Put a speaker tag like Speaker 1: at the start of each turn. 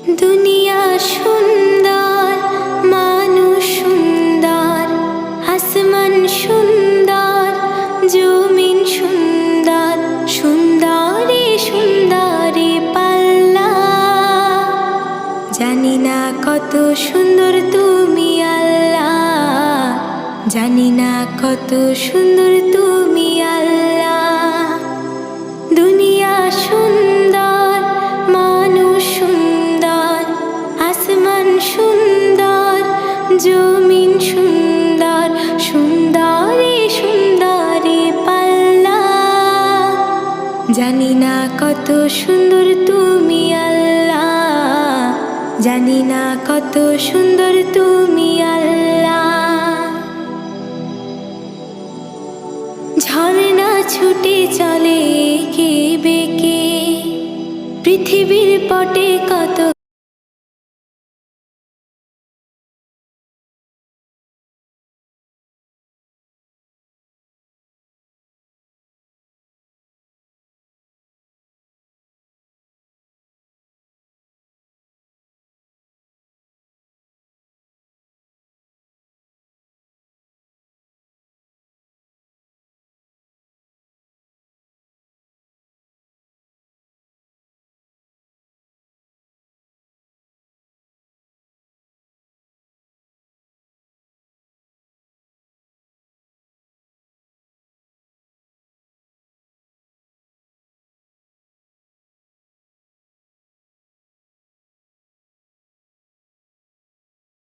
Speaker 1: দুনিয়া সুন্দর, মানুষ সুন্দর, আসমান সুন্দর, জমিন সুন্দর, সুন্দরী সুন্দরী পাল্লা। জানি না কত সুন্দর তুমি আল্লাহ, জানি না কত সুন্দর তুমি আল্লাহ। দুনিয়া সুন্দর, মানুষ সুন্দর, আসমান সুন্দর, জমিন সুন্দর, সুন্দরী সুন্দরী পাল্লা। জানি না কত সুন্দর তুমি আল্লাহ, জানি না কত সুন্দর তুমি আল্লাহ। ঝর্ণা ছুটে চলে এঁকে বেঁকে, পৃথিবীর পটে কত